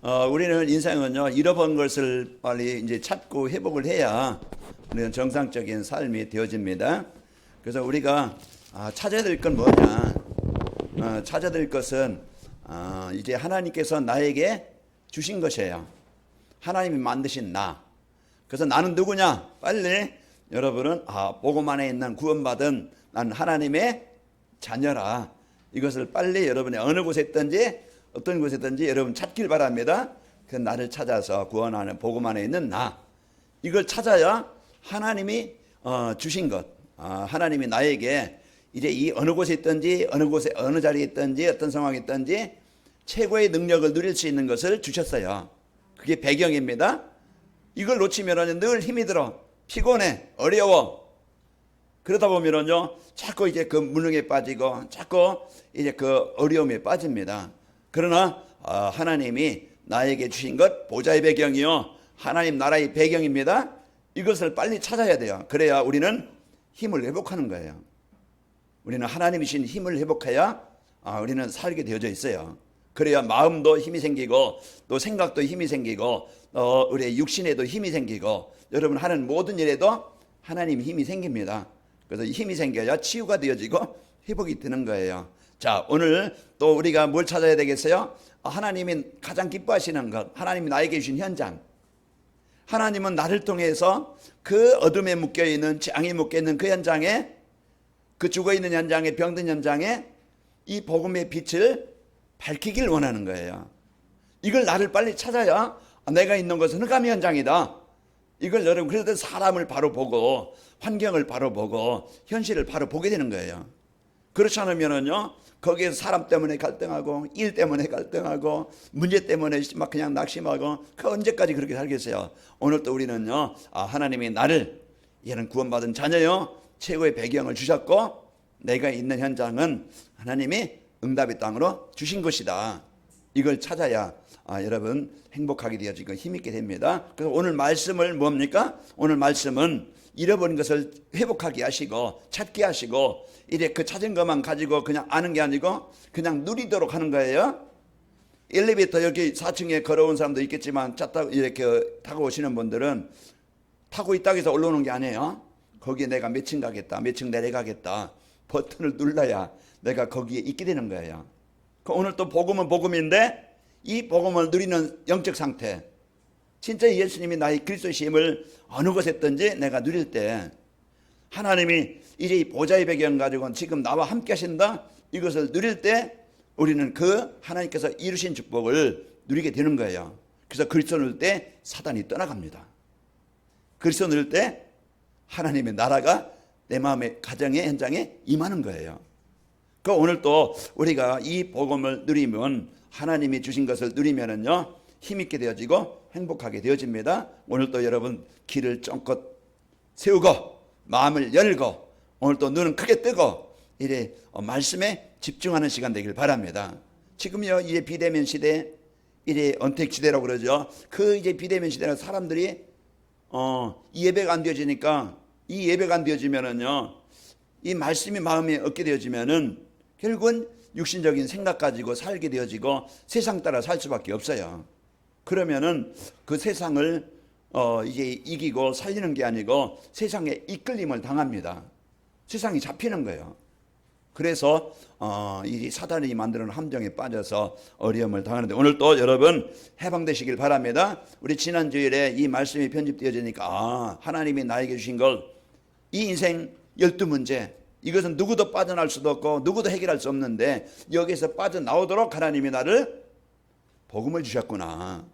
우리는 인생은요, 잃어버린 것을 빨리 이제 찾고 회복을 해야 우리는 정상적인 삶이 되어집니다. 그래서 우리가 찾아야 될 건 뭐냐? 찾아야 될 것은 이제 하나님께서 나에게 주신 것이에요. 하나님이 만드신 나. 그래서 나는 누구냐? 빨리 여러분은 복음 안에 있는 구원받은 난 하나님의 자녀라. 이것을 빨리 여러분이 어느 곳에 있든지 어떤 곳에 있든지 여러분 찾길 바랍니다. 그 나를 찾아서 구원하는 복음 안에 있는 나. 이걸 찾아야 하나님이 주신 것. 하나님이 나에게 이제 이 어느 곳에 있든지 어느 곳에 어느 자리에 있든지 어떤 상황에 있든지 최고의 능력을 누릴 수 있는 것을 주셨어요. 그게 배경입니다. 이걸 놓치면은 늘 힘이 들어. 피곤해. 어려워. 그러다 보면은요, 자꾸 이제 그 무능에 빠지고, 자꾸 이제 그 어려움에 빠집니다. 그러나, 하나님이 나에게 주신 것, 보좌의 배경이요. 하나님 나라의 배경입니다. 이것을 빨리 찾아야 돼요. 그래야 우리는 힘을 회복하는 거예요. 우리는 하나님이 주신 힘을 회복해야, 우리는 살게 되어져 있어요. 그래야 마음도 힘이 생기고, 또 생각도 힘이 생기고, 우리의 육신에도 힘이 생기고, 여러분 하는 모든 일에도 하나님 힘이 생깁니다. 그래서 힘이 생겨야 치유가 되어지고 회복이 되는 거예요. 자, 오늘 또 우리가 뭘 찾아야 되겠어요? 하나님이 가장 기뻐하시는 것, 하나님이 나에게 주신 현장. 하나님은 나를 통해서 그 어둠에 묶여있는, 재앙에 묶여있는 그 현장에, 그 죽어있는 현장에, 병든 현장에 이 복음의 빛을 밝히길 원하는 거예요. 이걸 나를 빨리 찾아야 내가 있는 것은 흑암 현장이다. 이걸 여러분, 그래도 사람을 바로 보고 환경을 바로 보고 현실을 바로 보게 되는 거예요. 그렇지 않으면은요, 거기에서 사람 때문에 갈등하고 일 때문에 갈등하고 문제 때문에 막 그냥 낙심하고 그 언제까지 그렇게 살겠어요. 오늘 또 우리는요, 하나님이 나를, 얘는 구원받은 자녀요, 최고의 배경을 주셨고 내가 있는 현장은 하나님이 응답의 땅으로 주신 것이다. 이걸 찾아야 여러분 행복하게 되어지고 힘있게 됩니다. 그래서 오늘 말씀을 뭡니까? 오늘 말씀은 잃어버린 것을 회복하게 하시고 찾게 하시고 이래 그 찾은 것만 가지고 그냥 아는 게 아니고 그냥 누리도록 하는 거예요. 엘리베이터 여기 4층에 걸어온 사람도 있겠지만 차 타고 이렇게 타고 오시는 분들은 타고 있다고 해서 올라오는 게 아니에요. 거기에 내가 몇 층 가겠다, 몇 층 내려가겠다 버튼을 눌러야 내가 거기에 있게 되는 거예요. 오늘 또 복음은 복음인데 이 복음을 누리는 영적 상태, 진짜 예수님이 나의 그리스도의 힘을 어느 곳에 있든지 내가 누릴 때 하나님이 이제 이 보좌의 배경 가지고 지금 나와 함께 하신다, 이것을 누릴 때 우리는 그 하나님께서 이루신 축복을 누리게 되는 거예요. 그래서 그리스도 누릴 때 사단이 떠나갑니다. 그리스도 누릴 때 하나님의 나라가 내 마음의 가정의 현장에 임하는 거예요. 그 오늘 또 우리가 이 복음을 누리면, 하나님이 주신 것을 누리면은요, 힘있게 되어지고 행복하게 되어집니다. 오늘 또 여러분 길을 쫑긋 세우고 마음을 열고 오늘 또 눈은 크게 뜨고 이래 말씀에 집중하는 시간 되길 바랍니다. 지금요, 이제 비대면 시대, 이래 언택 시대라고 그러죠. 그 이제 비대면 시대는 사람들이 이 예배가 안 되어지니까, 이 예배가 안 되어지면은요, 이 말씀이 마음에 얻게 되어지면은 결국은 육신적인 생각 가지고 살게 되어지고 세상 따라 살 수밖에 없어요. 그러면은 그 세상을 이제 이기고 살리는 게 아니고 세상에 이끌림을 당합니다. 세상이 잡히는 거예요. 그래서 이 사단이 만드는 함정에 빠져서 어려움을 당하는데, 오늘 또 여러분 해방되시길 바랍니다. 우리 지난 주일에 이 말씀이 편집되어지니까 하나님이 나에게 주신 걸, 이 인생 12문제, 이것은 누구도 빠져나올 수도 없고 누구도 해결할 수 없는데 여기에서 빠져나오도록 하나님이 나를 복음을 주셨구나.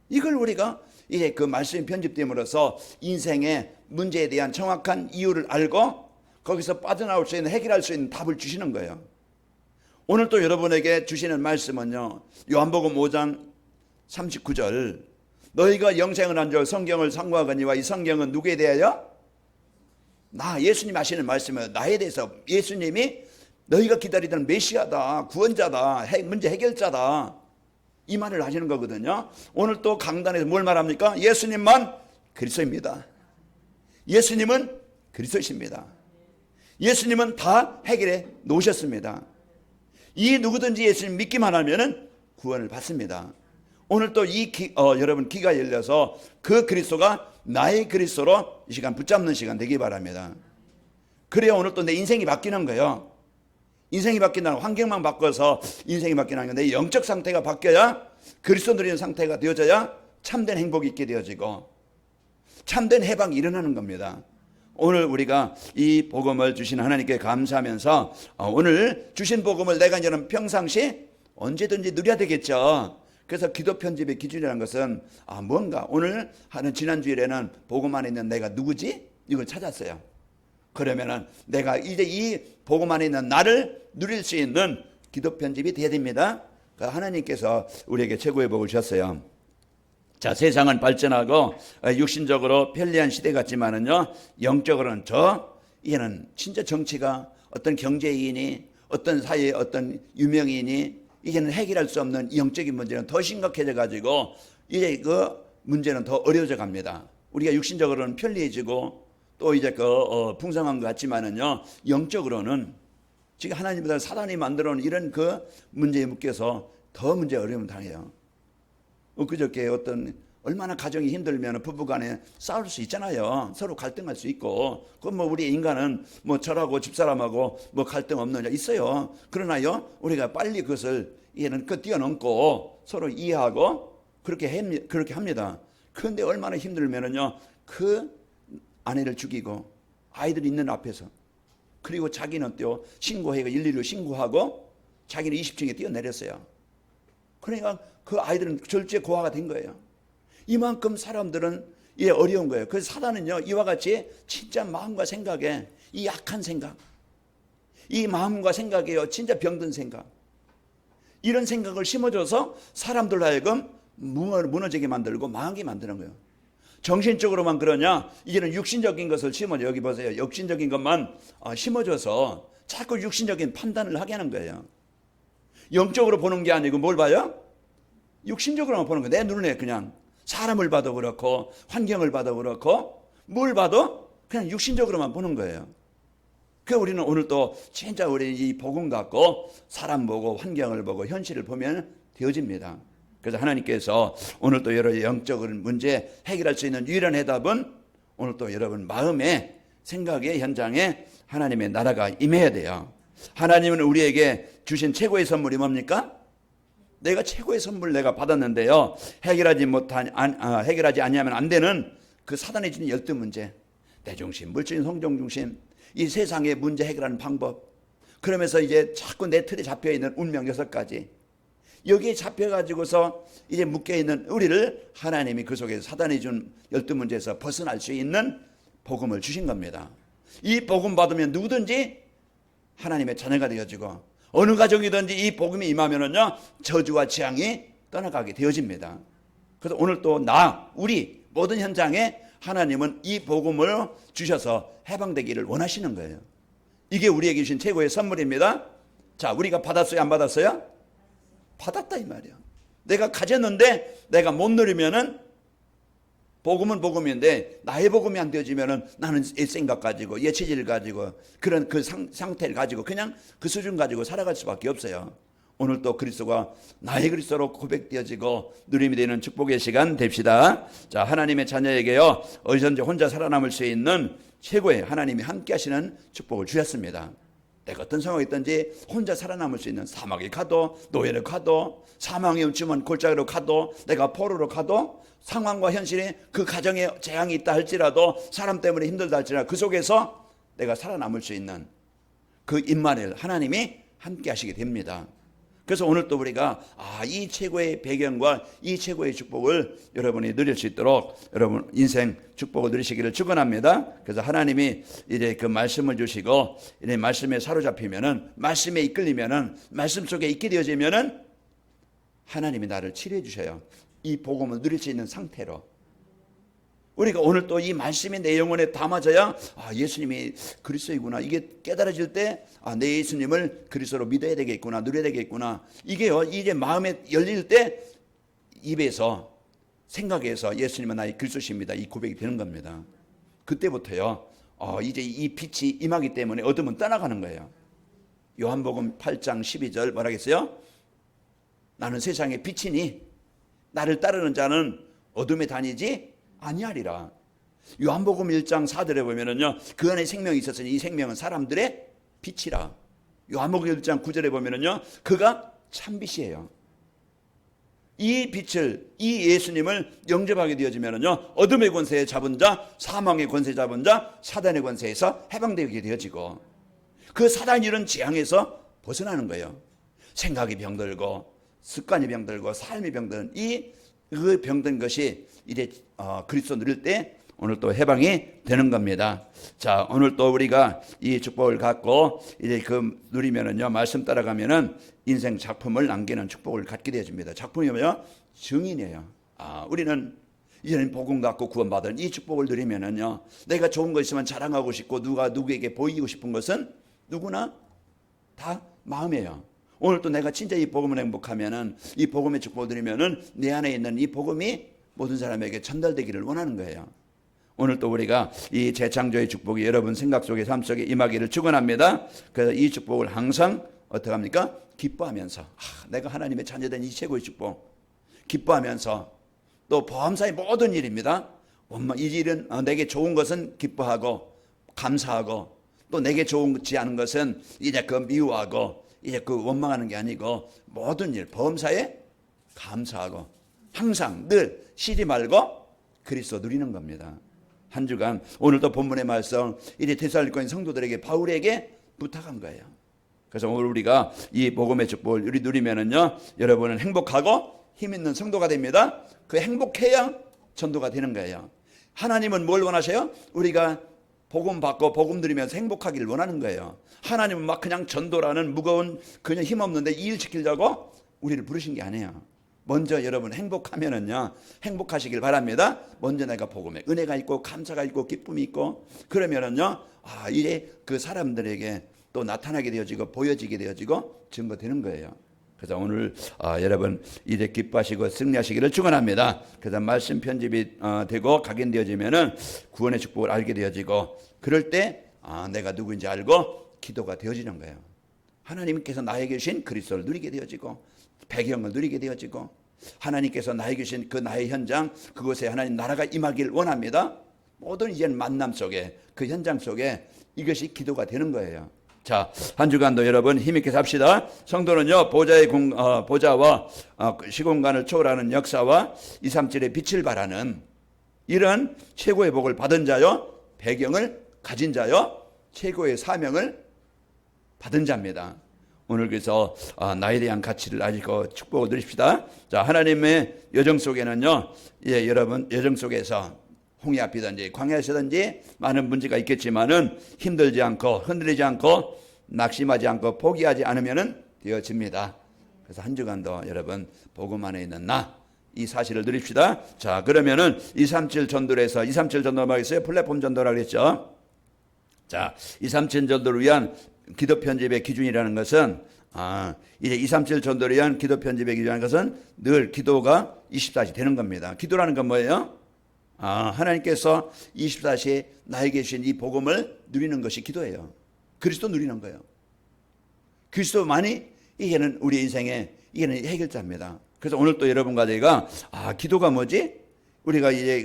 이걸 우리가 이제 그 말씀이 편집됨으로써 인생의 문제에 대한 정확한 이유를 알고 거기서 빠져나올 수 있는, 해결할 수 있는 답을 주시는 거예요. 오늘 또 여러분에게 주시는 말씀은요, 요한복음 5장 39절, 너희가 영생을 한 줄 성경을 상고하거니와 이 성경은 누구에 대하여? 나, 예수님 하시는 말씀은 나에 대해서, 예수님이 너희가 기다리던 메시아다, 구원자다, 문제 해결자다, 이 말을 하시는 거거든요. 오늘 또 강단에서 뭘 말합니까? 예수님만 그리스도입니다. 예수님은 그리스도이십니다. 예수님은 다 해결해 놓으셨습니다. 이 누구든지 예수님 믿기만 하면은 구원을 받습니다. 오늘 또 여러분 귀가 열려서 그 그리스도가 나의 그리스도로 이 시간 붙잡는 시간 되기 바랍니다. 그래야 오늘 또 내 인생이 바뀌는 거예요. 인생이 바뀐다는 환경만 바꿔서 인생이 바뀌는 게 내 영적 상태가 바뀌어야 그리스도 누리는 상태가 되어져야 참된 행복이 있게 되어지고 참된 해방이 일어나는 겁니다. 오늘 우리가 이 복음을 주신 하나님께 감사하면서 오늘 주신 복음을 내가 이제는 평상시 언제든지 누려야 되겠죠. 그래서 기도 편집의 기준이라는 것은 뭔가 오늘 하는 지난주일에는 복음 안에 있는 내가 누구지? 이걸 찾았어요. 그러면은 내가 이제 이 복음 안에 있는 나를 누릴 수 있는 기도 편집이 돼야 됩니다. 하나님께서 우리에게 최고의 복을 주셨어요. 자, 세상은 발전하고 육신적으로 편리한 시대 같지만은요, 영적으로는 이게는 진짜 정치가 어떤 경제인이 어떤 사회의 어떤 유명인이 이제는 해결할 수 없는 영적인 문제는 더 심각해져 가지고 이제 그 문제는 더 어려워져 갑니다. 우리가 육신적으로는 편리해지고 또 이제 풍성한 것 같지만은요, 영적으로는 지금 하나님보다 사단이 만들어 놓은 이런 그 문제에 묶여서 더 문제 어려움 당해요. 그저께 얼마나 가정이 힘들면 부부간에 싸울 수 있잖아요. 서로 갈등할 수 있고. 그건 우리 인간은 저하고 집사람하고 갈등 없느냐 있어요. 그러나요, 우리가 빨리 그것을 뛰어넘고 서로 이해하고 그렇게 합니다. 그런데 얼마나 힘들면은요, 그 아내를 죽이고 아이들 있는 앞에서, 그리고 자기는 또 신고해가 112로 신고하고 자기는 20층에 뛰어내렸어요. 그러니까 그 아이들은 절제 고아가 된 거예요. 이만큼 사람들은 이게 어려운 거예요. 그래서 사단은요, 이와 같이 진짜 마음과 생각에 이 약한 생각, 이 마음과 생각에요, 진짜 병든 생각, 이런 생각을 심어줘서 사람들 하여금 무너지게 만들고 망하게 만드는 거예요. 정신적으로만 그러냐? 이제는 육신적인 것을 심어줘. 여기 보세요. 육신적인 것만 심어줘서 자꾸 육신적인 판단을 하게 하는 거예요. 영적으로 보는 게 아니고 뭘 봐요? 육신적으로만 보는 거예요. 내 눈에 그냥 사람을 봐도 그렇고 환경을 봐도 그렇고 뭘 봐도 그냥 육신적으로만 보는 거예요. 그 우리는 오늘 또 진짜 우리 이 복음 갖고 사람 보고 환경을 보고 현실을 보면 되어집니다. 그래서 하나님께서 오늘 또 여러 영적인 문제 해결할 수 있는 유일한 해답은 오늘 또 여러분 마음의 생각의 현장에 하나님의 나라가 임해야 돼요. 하나님은 우리에게 주신 최고의 선물이 뭡니까? 내가 최고의 선물 내가 받았는데요, 해결하지 아니하면 안 되는 그 사단이 주는 12문제, 내 중심, 물질인 성종 중심, 이 세상의 문제 해결하는 방법, 그러면서 이제 자꾸 내 틀에 잡혀있는 운명 6가지, 여기에 잡혀가지고서 이제 묶여있는 우리를 하나님이 그 속에서 사단이 준 12문제에서 벗어날 수 있는 복음을 주신 겁니다. 이 복음 받으면 누구든지 하나님의 자녀가 되어지고 어느 가정이든지 이 복음이 임하면은요, 저주와 재앙이 떠나가게 되어집니다. 그래서 오늘 또 우리 모든 현장에 하나님은 이 복음을 주셔서 해방되기를 원하시는 거예요. 이게 우리에게 주신 최고의 선물입니다. 자, 우리가 받았어요, 안 받았어요? 받았다 이 말이야. 내가 가졌는데 내가 못 누리면은, 복음은 복음인데 나의 복음이 안 되어지면은 나는 옛 생각 가지고 옛 체질 가지고 그런 그 상태를 가지고 그냥 그 수준 가지고 살아갈 수밖에 없어요. 오늘 또 그리스도가 나의 그리스도로 고백되어지고 누림이 되는 축복의 시간 됩시다. 자, 하나님의 자녀에게요, 어디선지 혼자 살아남을 수 있는 최고의 하나님이 함께 하시는 축복을 주셨습니다. 내가 어떤 상황이 있든지 혼자 살아남을 수 있는, 사막에 가도 노예를 가도 사망의 음침한 골짜기로 가도 내가 포로로 가도 상황과 현실이 그 가정에 재앙이 있다 할지라도 사람 때문에 힘들다 할지라도 그 속에서 내가 살아남을 수 있는 그 임마누엘 하나님이 함께 하시게 됩니다. 그래서 오늘 또 우리가 이 최고의 배경과 이 최고의 축복을 여러분이 누릴 수 있도록 여러분 인생 축복을 누리시기를 축원합니다. 그래서 하나님이 이제 그 말씀을 주시고 이제 말씀에 사로잡히면은, 말씀에 이끌리면은, 말씀 속에 있게 되어지면은 하나님이 나를 치료해 주셔요. 이 복음을 누릴 수 있는 상태로. 우리가 오늘 또 이 말씀이 내 영혼에 담아져야 예수님이 그리스도이구나, 이게 깨달아질 때 내 예수님을 그리스도로 믿어야 되겠구나, 누려야 되겠구나, 이게요 이제 마음에 열릴 때 입에서 생각에서 예수님은 나의 그리스도십니다, 이 고백이 되는 겁니다. 그때부터요 이제 이 빛이 임하기 때문에 어둠은 떠나가는 거예요. 요한복음 8장 12절 뭐라겠어요? 나는 세상의 빛이니 나를 따르는 자는 어둠에 다니지 아니하리라. 요한복음 1장 4절에 보면은요, 그 안에 생명이 있었으니 이 생명은 사람들의 빛이라. 요한복음 1장 9절에 보면은요, 그가 참빛이에요. 이 빛을, 이 예수님을 영접하게 되어지면은요, 어둠의 권세에 잡은 자, 사망의 권세 잡은 자, 사단의 권세에서 해방되게 되어지고, 그 사단이 이런 재앙에서 벗어나는 거예요. 생각이 병들고, 습관이 병들고, 삶이 병든 그 병든 것이 이제 그리스도 누릴 때 오늘 또 해방이 되는 겁니다. 자, 오늘 또 우리가 이 축복을 갖고 이제 그 누리면은요, 말씀 따라가면은 인생 작품을 남기는 축복을 갖게 되어집니다. 작품이 뭐요? 증인이에요. 우리는 이제는 복음 갖고 구원받은 이 축복을 누리면은요, 내가 좋은 거 있으면 자랑하고 싶고 누가 누구에게 보이고 싶은 것은 누구나 다 마음이에요. 오늘 또 내가 진짜 이 복음을 행복하면은, 이 복음의 축복을 누리면은 내 안에 있는 이 복음이 모든 사람에게 전달되기를 원하는 거예요. 오늘 또 우리가 이 재창조의 축복이 여러분 생각 속에, 삶 속에 임하기를 축원합니다. 그래서 이 축복을 항상 어떻게 합니까? 기뻐하면서, 내가 하나님의 자녀된 이 최고의 축복 기뻐하면서, 또 보험사의 모든 일입니다. 이 일은 내게 좋은 것은 기뻐하고 감사하고, 또 내게 좋지 않은 것은 이제 그 미워하고 이제 그 원망하는 게 아니고, 모든 일 보험사에 감사하고 항상 늘 쉬지 말고 그리스도 누리는 겁니다. 한 주간 오늘도 본문의 말씀 이제 데살로니가 성도들에게 바울에게 부탁한 거예요. 그래서 오늘 우리가 이 복음의 축복을 누리면은요, 여러분은 행복하고 힘 있는 성도가 됩니다. 그 행복해야 전도가 되는 거예요. 하나님은 뭘 원하세요? 우리가 복음 받고 복음 누리면서 행복하기를 원하는 거예요. 하나님은 막 그냥 전도라는 무거운 그냥 힘없는데 일 지키려고 우리를 부르신 게 아니에요. 먼저 여러분 행복하면은요, 행복하시길 바랍니다. 먼저 내가 복음에 은혜가 있고 감사가 있고 기쁨이 있고, 그러면은요, 이제 그 사람들에게 또 나타나게 되어지고 보여지게 되어지고 증거되는 거예요. 그래서 오늘 여러분 이제 기뻐하시고 승리하시기를 축원합니다. 그래서 말씀 편집이 되고 각인되어지면은 구원의 축복을 알게 되어지고, 그럴 때 내가 누구인지 알고 기도가 되어지는 거예요. 하나님께서 나에게 주신 그리스도를 누리게 되어지고, 배경을 누리게 되어지고, 하나님께서 나에게 주신 그 나의 현장, 그곳에 하나님 나라가 임하길 원합니다. 모든 이제는 만남 속에, 그 현장 속에 이것이 기도가 되는 거예요. 자, 한 주간도 여러분 힘있게 삽시다. 성도는요, 보좌와 시공간을 초월하는 역사와 237의 빛을 발하는 이런 최고의 복을 받은 자요, 배경을 가진 자요, 최고의 사명을 받은 자입니다. 오늘 그래서 나에 대한 가치를 알고 축복을 누립시다. 자, 하나님의 여정 속에는요, 여러분 여정 속에서 홍해 앞이든지 광야에서든지 많은 문제가 있겠지만은 힘들지 않고 흔들리지 않고 낙심하지 않고 포기하지 않으면은 되어집니다. 그래서 한 주간도 여러분 복음 안에 있는 이 사실을 누립시다. 자, 그러면은 237 전도에서 237 전도가 있어요. 플랫폼 전도라고 그랬죠. 자, 237 전도를 위한 기도 편집의 기준이라는 것은 이제 237 전도를 위한 기도 편집의 기준이라는 것은 늘 기도가 24시 되는 겁니다. 기도라는 건 뭐예요? 하나님께서 24시 나에게 주신 이 복음을 누리는 것이 기도예요. 그리스도 누리는 거예요. 그리스도만이 이게는 우리 인생의 이게는 해결자입니다. 그래서 오늘 또 여러분과 제가 기도가 뭐지? 우리가 이제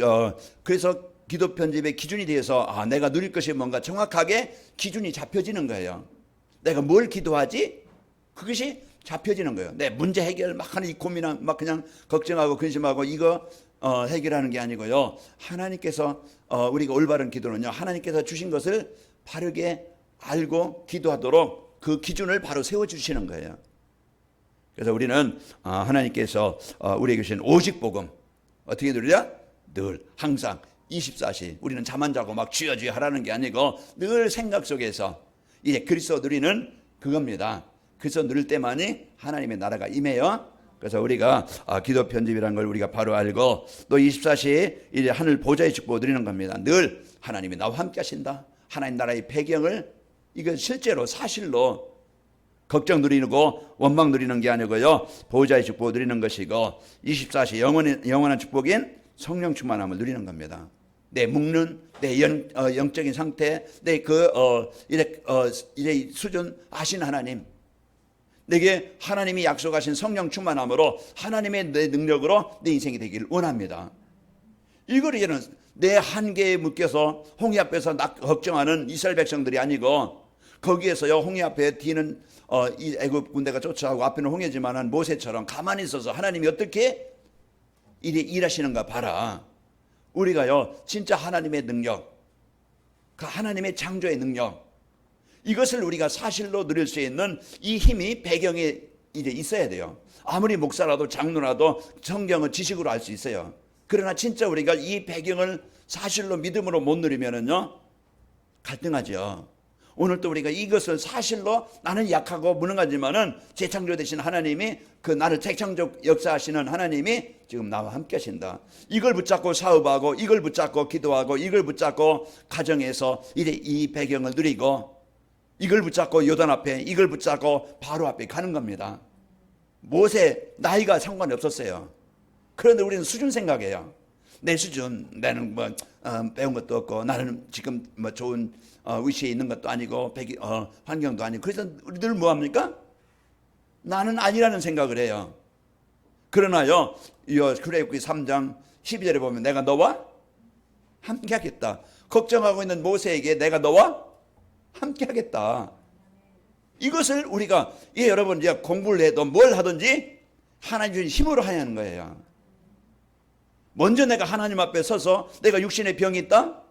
그래서 기도 편집의 기준이 되어서 내가 누릴 것이 뭔가 정확하게 기준이 잡혀지는 거예요. 내가 뭘 기도하지? 그것이 잡혀지는 거예요. 내 문제 해결 막 하는 이 고민은 막 그냥 걱정하고 근심하고 이거 해결하는 게 아니고요. 하나님께서 우리가 올바른 기도는요, 하나님께서 주신 것을 바르게 알고 기도하도록 그 기준을 바로 세워주시는 거예요. 그래서 우리는 하나님께서 우리에게 주신 오직 복음 어떻게 누리냐? 늘 항상 24시 우리는 잠 안 자고 막 주여 주여 하라는 게 아니고 늘 생각 속에서 이제 그리스도 누리는 그겁니다. 그리스도 누릴 때만이 하나님의 나라가 임해요. 그래서 우리가 기도 편집이라는 걸 우리가 바로 알고 또 24시 이제 하늘 보좌의 축복을 누리는 겁니다. 늘 하나님이 나와 함께 하신다. 하나님 나라의 배경을 이건 실제로 사실로 걱정 누리고 원망 누리는 게 아니고요. 보호자의 축복을 누리는 것이고 24시 영원한 축복인 성령 충만함을 누리는 겁니다. 내 묵는 내 영적인 상태, 내 이제 수준 아신 하나님, 내게 하나님이 약속하신 성령 충만함으로 하나님의 내 능력으로 내 인생이 되기를 원합니다. 이걸 이제는 내 한계에 묶여서 홍해 앞에서 걱정하는 이스라엘 백성들이 아니고 거기에서요 홍해 앞에 뒤는 이 애굽 군대가 쫓아오고 앞에는 홍해지만은 모세처럼 가만히 있어서 하나님이 어떻게 일하시는가 봐라. 우리가요 진짜 하나님의 능력, 그 하나님의 창조의 능력, 이것을 우리가 사실로 누릴 수 있는 이 힘이 배경에 이제 있어야 돼요. 아무리 목사라도 장로라도 성경은 지식으로 알 수 있어요. 그러나 진짜 우리가 이 배경을 사실로 믿음으로 못 누리면은요 갈등하죠. 오늘 또 우리가 이것을 사실로 나는 약하고 무능하지만은 재창조 되신 하나님이 그 나를 재창조 역사하시는 하나님이 지금 나와 함께 하신다. 이걸 붙잡고 사업하고 이걸 붙잡고 기도하고 이걸 붙잡고 가정에서 이제 이 배경을 누리고 이걸 붙잡고 요단 앞에 이걸 붙잡고 바로 앞에 가는 겁니다. 모세 나이가 상관이 없었어요. 그런데 우리는 수준 생각해요. 내 수준, 나는 뭐 배운 것도 없고 나는 지금 뭐 좋은 위치에 있는 것도 아니고 환경도 아니고 그래서 우리들 뭐합니까? 나는 아니라는 생각을 해요. 그러나요 출애굽기 3장 12절에 보면 내가 너와 함께 하겠다. 걱정하고 있는 모세에게 내가 너와 함께 하겠다. 이것을 우리가 여러분 이제 공부를 해도 뭘 하든지 하나님 주신 힘으로 해야 하는 거예요. 먼저 내가 하나님 앞에 서서 내가 육신의 병이 있다?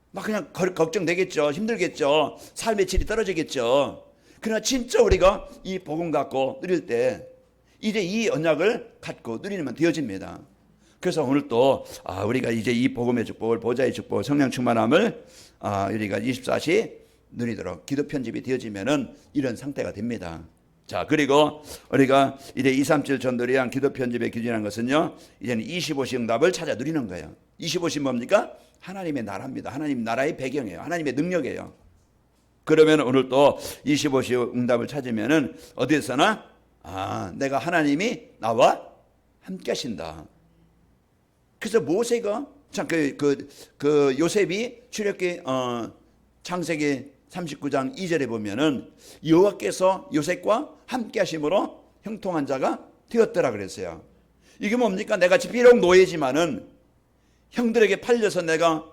막 그냥 걱정되겠죠. 힘들겠죠. 삶의 질이 떨어지겠죠. 그러나 진짜 우리가 이 복음 갖고 누릴 때 이제 이 언약을 갖고 누리면 되어집니다. 그래서 오늘 또 우리가 이제 이 복음의 축복을, 보좌의 축복, 성령 충만함을 우리가 24시 누리도록 기도 편집이 되어지면은 이런 상태가 됩니다. 자, 그리고 우리가 이제 237 전도를 위한 기도 편집의 기준이라는 것은요, 이제는 25시 응답을 찾아 누리는 거예요. 25시 뭡니까? 하나님의 나라입니다. 하나님 나라의 배경이에요. 하나님의 능력이에요. 그러면 오늘 또 25시 응답을 찾으면은 어디에서나 내가 하나님이 나와 함께 하신다. 그래서 모세가 참 그 요셉이 출애굽기 창세기 39장 2절에 보면은 여호와께서 요셉과 함께 하심으로 형통한 자가 되었더라 그랬어요. 이게 뭡니까? 내가 비록 노예지만은 형들에게 팔려서 내가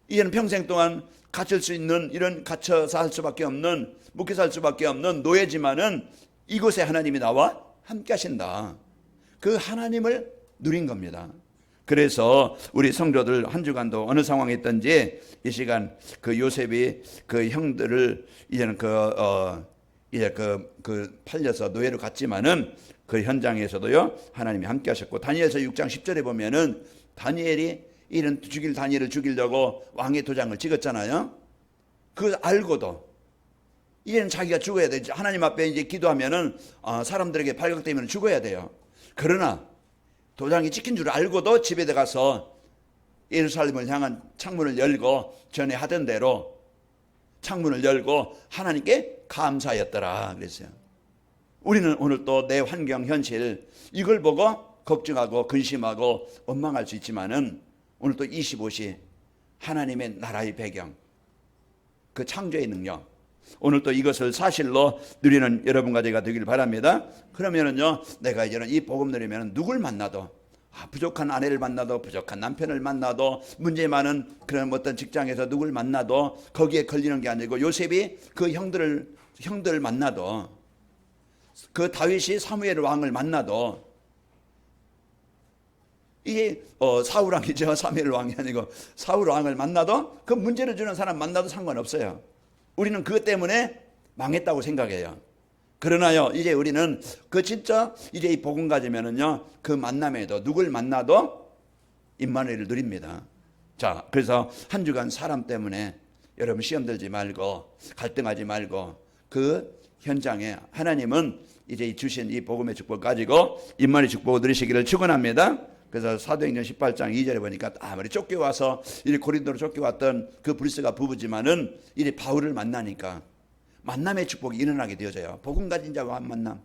이제는 평생 동안 갇힐 수 있는 이런 갇혀 살 수밖에 없는 묶여 살 수밖에 없는 노예지만은 이곳에 하나님이 나와 함께 하신다. 그 하나님을 누린 겁니다. 그래서 우리 성도들 한 주간도 어느 상황에 있든지 이 시간 그 요셉이 그 형들을 이제는 팔려서 노예로 갔지만은 그 현장에서도요 하나님이 함께 하셨고 다니엘서 6장 10절에 보면은 다니엘이 이런 다니엘을 죽이려고 왕의 도장을 찍었잖아요. 그걸 알고도 이제는 자기가 죽어야 돼. 하나님 앞에 이제 기도하면은 사람들에게 발각되면 죽어야 돼요. 그러나 도장이 찍힌 줄 알고도 집에 들어가서 예루살렘을 향한 창문을 열고 전에 하던 대로 창문을 열고 하나님께 감사하였더라 그랬어요. 우리는 오늘 또 내 환경 현실 이걸 보고 걱정하고 근심하고 원망할 수 있지만은 오늘 또 25시 하나님의 나라의 배경, 그 창조의 능력, 오늘 또 이것을 사실로 누리는 여러분과 제가 되길 바랍니다. 그러면은요, 내가 이제는 이 복음 누리면 누굴 만나도 부족한 아내를 만나도 부족한 남편을 만나도 문제 많은 그런 어떤 직장에서 누굴 만나도 거기에 걸리는 게 아니고 요셉이 그 형들을 만나도 그 다윗이 사무엘 왕을 만나도 이게 사울 왕이죠. 사무엘 왕이 아니고 사울 왕을 만나도 그 문제를 주는 사람 만나도 상관없어요. 우리는 그것 때문에 망했다고 생각해요. 그러나요, 이제 우리는 그 진짜 이제 이 복음 가지면은요, 그 만남에도 누굴 만나도 임마누엘을 누립니다. 자, 그래서 한 주간 사람 때문에 여러분 시험 들지 말고 갈등하지 말고 그 현장에 하나님은 이제 주신 이 복음의 축복 가지고 임마누엘 축복을 누리시기를 축원합니다. 그래서 사도행전 18장 2절에 보니까 아무리 쫓겨와서 이 고린도로 쫓겨왔던 그 브리스가 부부지만은 이제 바울을 만나니까 만남의 축복이 일어나게 되어져요. 복음 가진 자와 한 만남.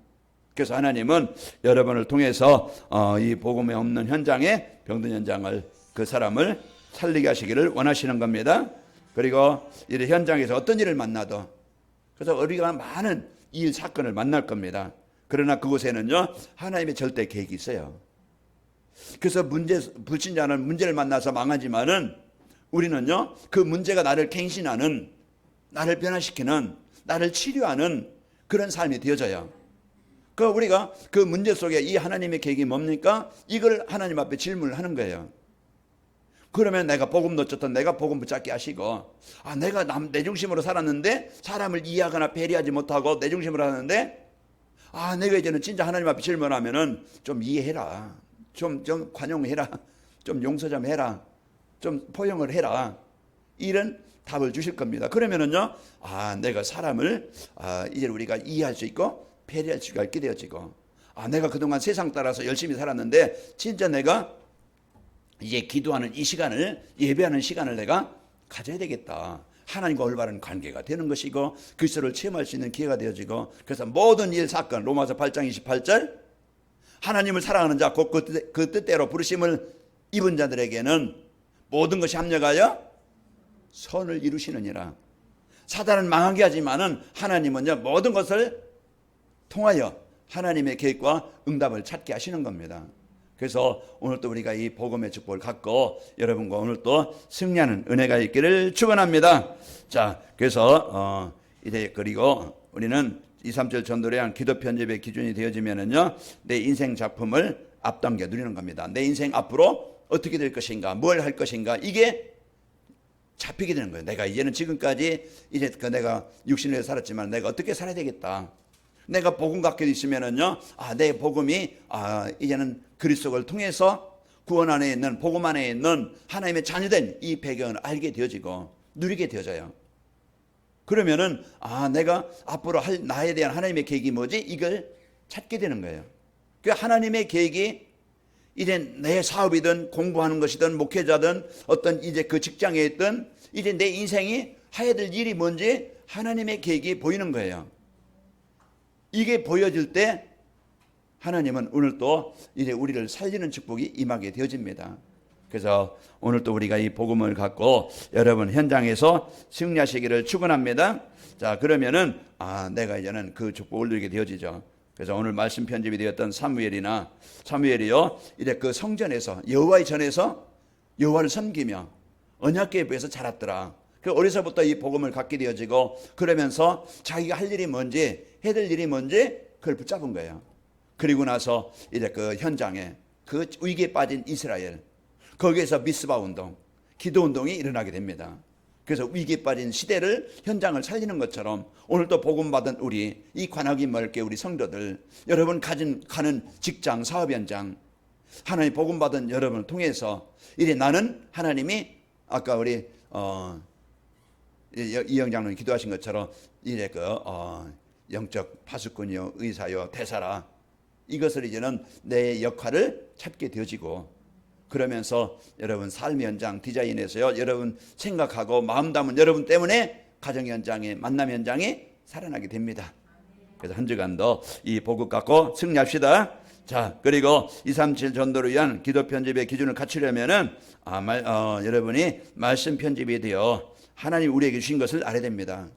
그래서 하나님은 여러분을 통해서 이 복음에 없는 현장에 병든 현장을 그 사람을 살리게 하시기를 원하시는 겁니다. 그리고 이 현장에서 어떤 일을 만나도 그래서 우리가 많은 일 사건을 만날 겁니다. 그러나 그곳에는요 하나님의 절대 계획이 있어요. 그래서 불신자는 문제를 만나서 망하지만은 우리는요 그 문제가 나를 갱신하는, 나를 변화시키는, 나를 치료하는 그런 삶이 되어져요. 그 우리가 그 문제 속에 이 하나님의 계획이 뭡니까? 이걸 하나님 앞에 질문을 하는 거예요. 그러면 내가 복음 놓쳤던 내가 복음 붙잡게 하시고, 내가 내 중심으로 살았는데 사람을 이해하거나 배려하지 못하고 내 중심으로 하는데, 내가 이제는 진짜 하나님 앞에 질문하면은 좀 이해해라, 좀 관용해라, 좀 용서 좀 해라, 좀 포용을 해라, 이런 답을 주실 겁니다. 그러면은요 내가 사람을 이제 우리가 이해할 수 있고 배려할 수가 있게 되어지고, 내가 그동안 세상 따라서 열심히 살았는데 진짜 내가 이제 기도하는 이 시간을, 예배하는 시간을 내가 가져야 되겠다. 하나님과 올바른 관계가 되는 것이고 그리스도를 체험할 수 있는 기회가 되어지고, 그래서 모든 일 사건, 로마서 8장 28절, 하나님을 사랑하는 자 곧 그 뜻대로 부르심을 입은 자들에게는 모든 것이 합력하여 선을 이루시느니라. 사단은 망하게 하지만은 하나님은요 모든 것을 통하여 하나님의 계획과 응답을 찾게 하시는 겁니다. 그래서 오늘 또 우리가 이 복음의 축복을 갖고 여러분과 오늘 또 승리하는 은혜가 있기를 축원합니다. 자, 그래서 이제 그리고 우리는 2, 3절 전도를 위한 기도 편집의 기준이 되어지면은요 내 인생 작품을 앞당겨 누리는 겁니다. 내 인생 앞으로 어떻게 될 것인가, 뭘 할 것인가, 이게 잡히게 되는 거예요. 내가 이제는 지금까지 이제 내가 육신을 살았지만 내가 어떻게 살아야 되겠다. 내가 복음 갖게 있으면은요, 내 복음이 이제는 그리스도를 통해서 구원 안에 있는, 복음 안에 있는 하나님의 자녀된 이 배경을 알게 되어지고 누리게 되어져요. 그러면은 내가 앞으로 할 나에 대한 하나님의 계획이 뭐지? 이걸 찾게 되는 거예요. 그 하나님의 계획이 이제 내 사업이든 공부하는 것이든 목회자든 어떤 이제 그 직장에 있든 이제 내 인생이 해야 될 일이 뭔지 하나님의 계획이 보이는 거예요. 이게 보여질 때 하나님은 오늘 또 이제 우리를 살리는 축복이 임하게 되어집니다. 그래서 오늘 또 우리가 이 복음을 갖고 여러분 현장에서 승리하시기를 축원합니다. 자, 그러면은 내가 이제는 그 축복을 누리게 되어지죠. 그래서 오늘 말씀 편집이 되었던 사무엘이요 이제 그 성전에서 여호와의 전에서 여호와를 섬기며 언약궤에서 자랐더라. 그 어려서부터 이 복음을 갖게 되어지고 그러면서 자기가 할 일이 뭔지, 해야 될 일이 뭔지 그걸 붙잡은 거예요. 그리고 나서 이제 그 현장에 그 위기에 빠진 이스라엘, 거기에서 미스바 운동, 기도 운동이 일어나게 됩니다. 그래서 위기에 빠진 시대를, 현장을 살리는 것처럼 오늘 또 복음 받은 우리 이 관악이 멀게 우리 성도들, 여러분 가는 직장, 사업 현장, 하나님 복음 받은 여러분을 통해서 이제 나는 하나님이 아까 우리 이영 장로님 기도하신 것처럼 이제 그 영적 파수꾼이요, 의사요, 대사라, 이것을 이제는 내 역할을 찾게 되어지고, 그러면서 여러분 삶 현장 디자인에서요 여러분 생각하고 마음 담은 여러분 때문에 가정 현장에, 만남 현장에 살아나게 됩니다. 그래서 한 주간도 이 복음 갖고 승리합시다. 자, 그리고 237 전도를 위한 기도 편집의 기준을 갖추려면은 여러분이 말씀 편집이 되어 하나님 우리에게 주신 것을 알아야 됩니다.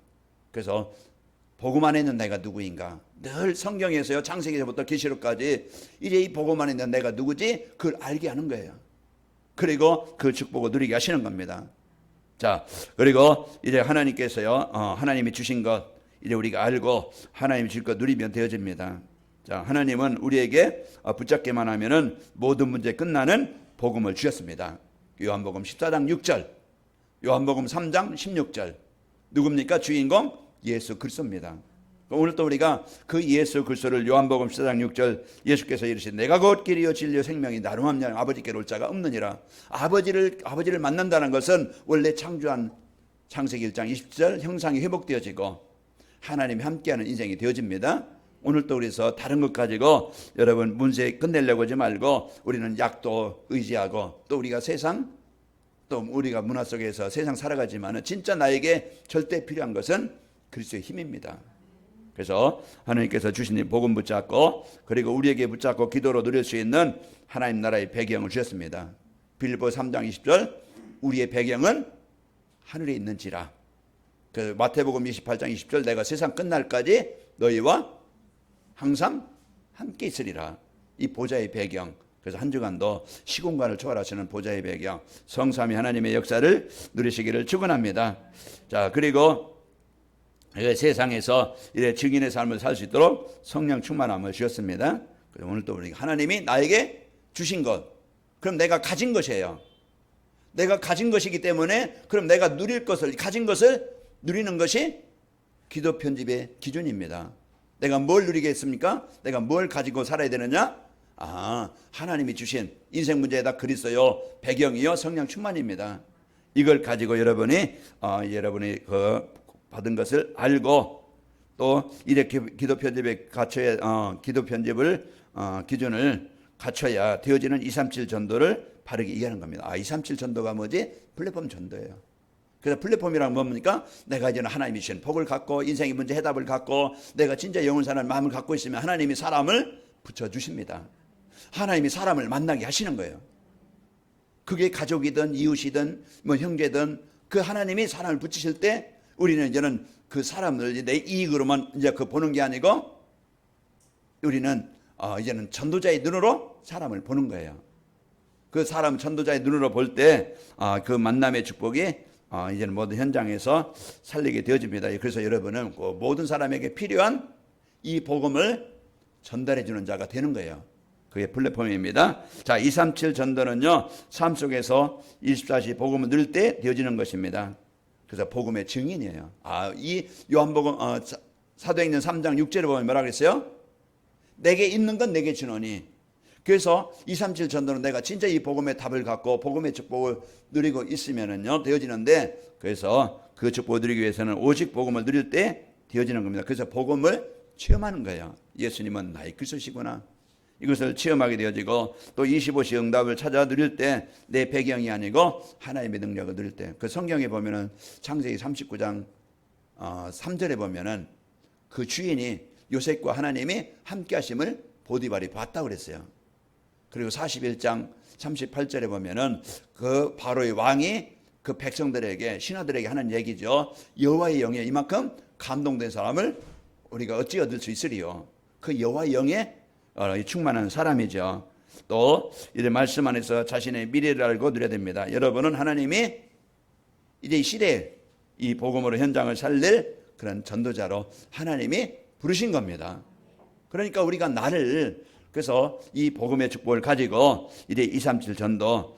그래서 복음 안에 있는 내가 누구인가, 늘 성경에서요 창세기서부터 계시록까지 이제 이 복음 안에 있는 내가 누구지 그걸 알게 하는 거예요. 그리고 그 축복을 누리게 하시는 겁니다. 자, 그리고 이제 하나님께서요 하나님이 주신 것 이제 우리가 알고 하나님이 줄 것 누리면 되어집니다. 자, 하나님은 우리에게 붙잡기만 하면은 모든 문제 끝나는 복음을 주셨습니다. 요한복음 14장 6절, 요한복음 3장 16절. 누굽니까? 주인공 예수 그리스도입니다. 오늘 또 우리가 그 예수 그리스도를 요한복음 14장 6절 예수께서 이르시되 내가 곧 길이요 진리요 생명이 나로 말미암아 아버지께로 올 자가 없느니라. 아버지를 만난다는 것은 원래 창조한 창세기 1장 20절 형상이 회복되어지고 하나님이 함께하는 인생이 되어집니다. 오늘 또 우리서 다른 것 가지고 여러분 문제 끝내려고 하지 말고 우리는 약도 의지하고 또 우리가 세상 또 우리가 문화 속에서 세상 살아가지만 진짜 나에게 절대 필요한 것은 그리스도의 힘입니다. 그래서 하나님께서 주신 이 복음 붙잡고 그리고 우리에게 붙잡고 기도로 누릴 수 있는 하나님 나라의 배경을 주셨습니다. 빌립보 3장 20절 우리의 배경은 하늘에 있는지라. 그 마태복음 28장 20절 내가 세상 끝날까지 너희와 항상 함께 있으리라. 이 보좌의 배경. 그래서 한 주간도 시공간을 초월하시는 보좌의 배경, 성삼위 하나님의 역사를 누리시기를 축원합니다. 자, 그리고 세상에서 이래 증인의 삶을 살 수 있도록 성령 충만함을 주셨습니다. 오늘 또 우리 하나님이 나에게 주신 것, 그럼 내가 가진 것이에요. 내가 가진 것이기 때문에 그럼 내가 누릴 것을, 가진 것을 누리는 것이 기도 편집의 기준입니다. 내가 뭘 누리겠습니까? 내가 뭘 가지고 살아야 되느냐? 하나님이 주신 인생 문제에다 그리스도요 배경이요 성령 충만입니다. 이걸 가지고 여러분이 그 받은 것을 알고 또 이렇게 기도 편집에 갖춰야 기도 편집을 기준을 갖춰야 되어지는 237 전도를 바르게 이해하는 겁니다. 237 전도가 뭐지? 플랫폼 전도예요. 그래서 플랫폼이란 뭡니까? 내가 이제는 하나님이 주신 복을 갖고 인생의 문제 해답을 갖고 내가 진짜 영혼 사는 마음을 갖고 있으면 하나님이 사람을 붙여주십니다. 하나님이 사람을 만나게 하시는 거예요. 그게 가족이든 이웃이든 뭐 형제든 그 하나님이 사람을 붙이실 때 우리는 이제는 그 사람을 내 이익으로만 이제 그 보는 게 아니고 우리는 이제는 전도자의 눈으로 사람을 보는 거예요. 그 사람 전도자의 눈으로 볼 때 그 만남의 축복이 이제는 모든 현장에서 살리게 되어집니다. 그래서 여러분은 그 모든 사람에게 필요한 이 복음을 전달해 주는 자가 되는 거예요. 그게 플랫폼입니다. 자, 237 전도는요, 삶 속에서 24시 복음을 누릴 때 되어지는 것입니다. 그래서 복음의 증인이에요. 이 요한복음 사도행전 3장 6절에 보면 뭐라 그랬어요? 내게 있는 건 내게 주노니. 그래서 237 전도는 내가 진짜 이 복음의 답을 갖고 복음의 축복을 누리고 있으면은요 되어지는데, 그래서 그 축복을 누리기 위해서는 오직 복음을 누릴 때 되어지는 겁니다. 그래서 복음을 체험하는 거예요. 예수님은 나의 그리스도시구나. 이것을 체험하게 되어지고 또 25시 응답을 찾아 누릴 때 내 배경이 아니고 하나님의 능력을 누릴 때, 그 성경에 보면은 창세기 39장 3절에 보면은 그 주인이 요셉과 하나님이 함께 하심을 보디발이 봤다고 그랬어요. 그리고 41장 38절에 보면은 그 바로의 왕이 그 백성들에게, 신하들에게 하는 얘기죠. 여호와의 영에 이만큼 감동된 사람을 우리가 어찌 얻을 수 있으리요. 그 여호와의 영에 충만한 사람이죠. 또 이제 말씀 안에서 자신의 미래를 알고 누려야 됩니다. 여러분은 하나님이 이제 이 시대에 이 복음으로 현장을 살릴 그런 전도자로 하나님이 부르신 겁니다. 그러니까 우리가 나를, 그래서 이 복음의 축복을 가지고 이제 237 전도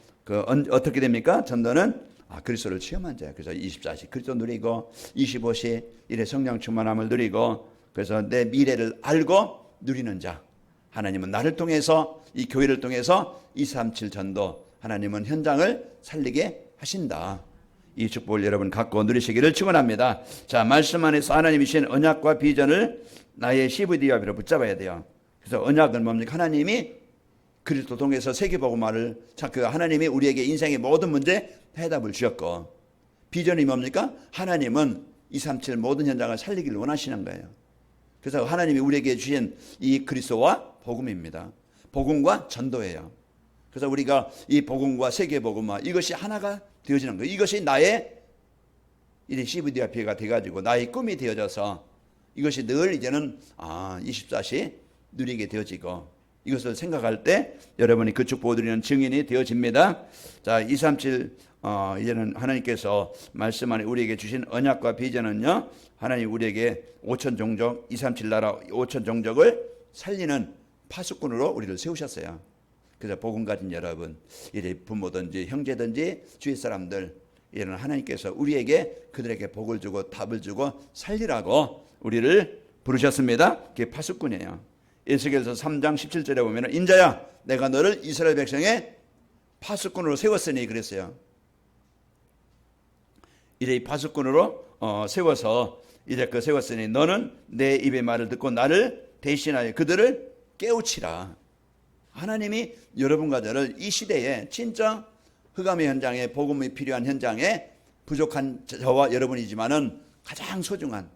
어떻게 됩니까? 전도는 그리스도를 체험한 자예요. 그래서 24시 그리스도 누리고 25시 이래 성령 충만함을 누리고, 그래서 내 미래를 알고 누리는 자. 하나님은 나를 통해서, 이 교회를 통해서 237 전도, 하나님은 현장을 살리게 하신다. 이 축복을 여러분 갖고 누리시기를 축원합니다. 자, 말씀 안에서 하나님이 주신 언약과 비전을 나의 CVD와비로 붙잡아야 돼요. 그래서 언약은 뭡니까? 하나님이 그리스도 통해서 세계복음화를, 그 하나님이 우리에게 인생의 모든 문제 해답을 주셨고, 비전이 뭡니까? 하나님은 237 모든 현장을 살리기를 원하시는 거예요. 그래서 하나님이 우리에게 주신 이 그리스도와 복음입니다. 복음과 전도예요. 그래서 우리가 이 복음과 세계복음화, 이것이 하나가 되어지는 거예요. 이것이 나의 이제 CVDIP가 돼가지고 나의 꿈이 되어져서 이것이 늘 이제는 24시 누리게 되어지고, 이것을 생각할 때 여러분이 그 축복을 누리는 증인이 되어집니다. 자, 237 이제는 하나님께서 말씀 안에 우리에게 주신 언약과 비전은요, 하나님 우리에게 5천 종족, 237 나라 5천 종족을 살리는 파수꾼으로 우리를 세우셨어요. 그래서 복음 가진 여러분, 이제 부모든지 형제든지 주위 사람들, 이제는 하나님께서 우리에게 그들에게 복을 주고 답을 주고 살리라고 우리를 부르셨습니다. 그게 파수꾼이에요. 에스겔서 3장 17절에 보면 인자야 내가 너를 이스라엘 백성의 파수꾼으로 세웠으니 그랬어요. 이제 이 파수꾼으로 세워서 이제 그 세웠으니 너는 내 입의 말을 듣고 나를 대신하여 그들을 깨우치라. 하나님이 여러분과 저를 이 시대에 진짜 흑암의 현장에, 복음이 필요한 현장에 부족한 저와 여러분이지만은 가장 소중한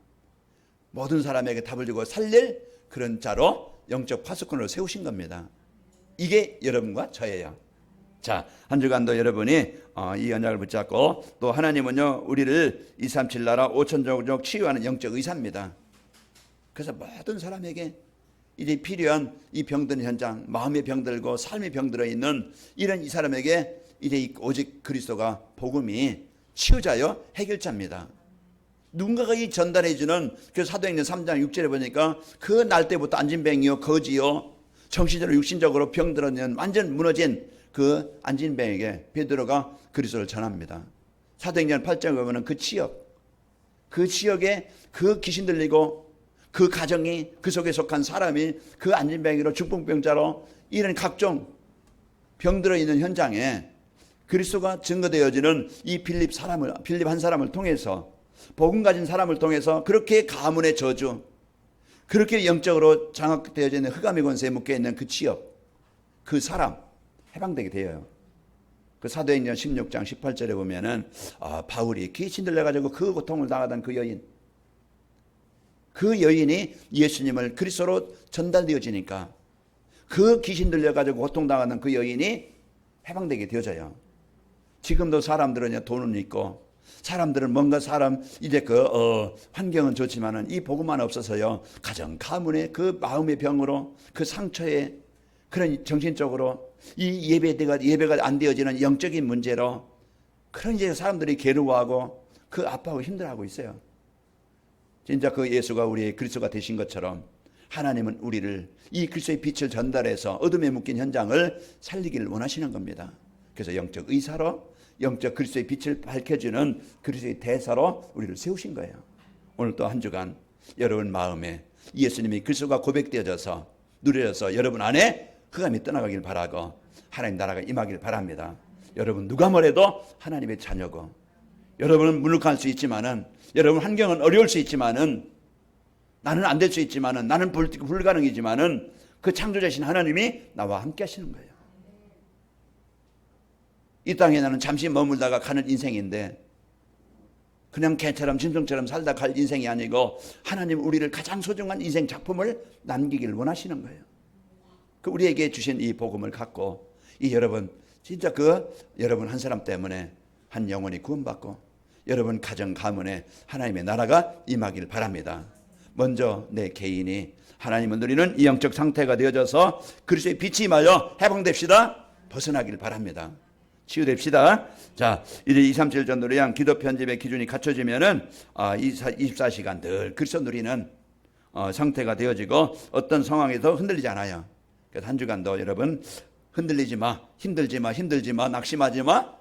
모든 사람에게 답을 주고 살릴 그런 자로 영적 파수꾼으로 세우신 겁니다. 이게 여러분과 저예요. 자, 한 주간도 여러분이 이 언약을 붙잡고, 또 하나님은요 우리를 237 나라 5천 종족 치유하는 영적 의사입니다. 그래서 모든 사람에게 이제 필요한 이 병든 현장, 마음의 병들고 삶의 병들어 있는 이런 이 사람에게 이제 오직 그리스도가 복음이 치유자요 해결자입니다. 누군가가 이 전달해주는 그 사도행전 3장 6절에 보니까 그 날 때부터 안진뱅이요 거지요 정신적으로 육신적으로 병들었는 완전 무너진 그 안진뱅에게 베드로가 그리스도를 전합니다. 사도행전 8장에 보면 그 지역에 그 귀신 들리고 그 가정이 그 속에 속한 사람이 그 안진뱅이로 중풍병자로 이런 각종 병들어 있는 현장에 그리스도가 증거되어지는 이 빌립 한 사람을 통해서 복음 가진 사람을 통해서 그렇게 가문의 저주, 그렇게 영적으로 장악되어져 있는 흑암의 권세에 묶여 있는 그 지역, 그 사람 해방되게 되어요. 그 사도행전 16장 18절에 보면은 바울이 귀신 들려가지고 그 고통을 당하던 그 여인이 예수님을 그리스도로 전달되어지니까 그 귀신 들려가지고 고통당하는 그 여인이 해방되게 되어져요. 지금도 사람들은 돈은 있고 사람들은 뭔가 이제 환경은 좋지만은 이 복음만 없어서요. 가정 가문의 그 마음의 병으로 그 상처에 그런 정신적으로 이 예배가 안 되어지는 영적인 문제로 그런 이제 사람들이 괴로워하고 그 아파하고 힘들어하고 있어요. 진짜 그 예수가 우리의 그리스도가 되신 것처럼 하나님은 우리를 이 그리스도의 빛을 전달해서 어둠에 묶인 현장을 살리기를 원하시는 겁니다. 그래서 영적 의사로 영적 그리스도의 빛을 밝혀주는 그리스도의 대사로 우리를 세우신 거예요. 오늘 또 한 주간 여러분 마음에 예수님이 그리스도가 고백되어져서 누려져서 여러분 안에 흑암이 떠나가길 바라고 하나님 나라가 임하길 바랍니다. 여러분 누가 뭐래도 하나님의 자녀고 여러분은 무능할 수 있지만은 여러분 환경은 어려울 수 있지만은 나는 안 될 수 있지만은 나는 불가능이지만은 그 창조자신 하나님이 나와 함께 하시는 거예요. 이 땅에 나는 잠시 머물다가 가는 인생인데 그냥 개처럼 짐승처럼 살다 갈 인생이 아니고 하나님 우리를 가장 소중한 인생 작품을 남기기를 원하시는 거예요. 그 우리에게 주신 이 복음을 갖고 이 여러분 진짜 여러분 한 사람 때문에 한 영혼이 구원받고 여러분 가정 가문에 하나님의 나라가 임하길 바랍니다. 먼저 내 개인이 하나님을 누리는 이 영적 상태가 되어져서 그리스도의 빛이 임하여 해방됩시다. 벗어나길 바랍니다. 치유됩시다. 자, 이제 2, 3, 7전 누리양 기도 편집의 기준이 갖춰지면은 24시간 늘 그리스도 누리는 상태가 되어지고 어떤 상황에서 흔들리지 않아요. 그래서 한 주간도 여러분 흔들리지 마, 힘들지 마, 낙심하지 마,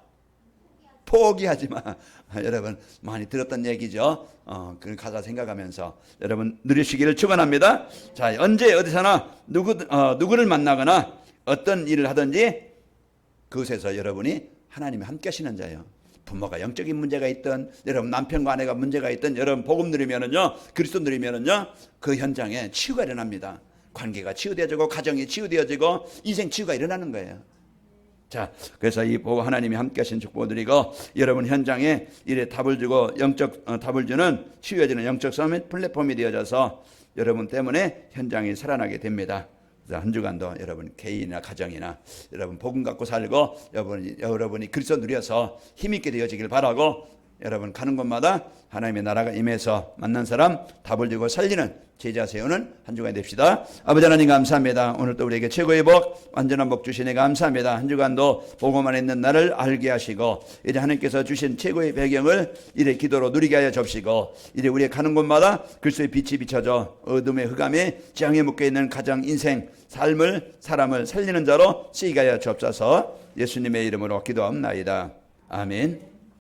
포기하지 마. 여러분 많이 들었던 얘기죠. 그 가사 생각하면서 여러분 누리시기를 축원합니다. 자, 언제 어디서나 누구를 만나거나 어떤 일을 하든지 그것에서 여러분이 하나님이 함께 하시는 자예요. 부모가 영적인 문제가 있든 여러분 남편과 아내가 문제가 있든 여러분 복음 누리면은요 그리스도 누리면은요 그 현장에 치유가 일어납니다. 관계가 치유되어지고 가정이 치유되어지고 인생 치유가 일어나는 거예요. 자, 그래서 이 보고 하나님이 함께 하신 축복을 드리고 여러분 현장에 이래 답을 주고 영적 답을 주는 치유해지는 영적 싸움의 플랫폼이 되어져서 여러분 때문에 현장이 살아나게 됩니다. 그래서 한 주간도 여러분 개인이나 가정이나 여러분 복음 갖고 살고 여러분이 그리스도 누려서 힘있게 되어지길 바라고 여러분 가는 곳마다 하나님의 나라가 임해서 만난 사람 답을 주고 살리는 제자 세우는 한 주간이 됩시다. 아버지 하나님 감사합니다. 오늘 또 우리에게 최고의 복 완전한 복 주시니 감사합니다. 한 주간도 보고만 있는 나를 알게 하시고 이제 하나님께서 주신 최고의 배경을 이래 기도로 누리게 하여 접시고 이제 우리의 가는 곳마다 그리스도의 빛이 비춰져 어둠의 흑암에 지향에 묶여있는 가정 인생 사람을 살리는 자로 쓰이게 하여 주옵소서. 예수님의 이름으로 기도합나이다. 아멘.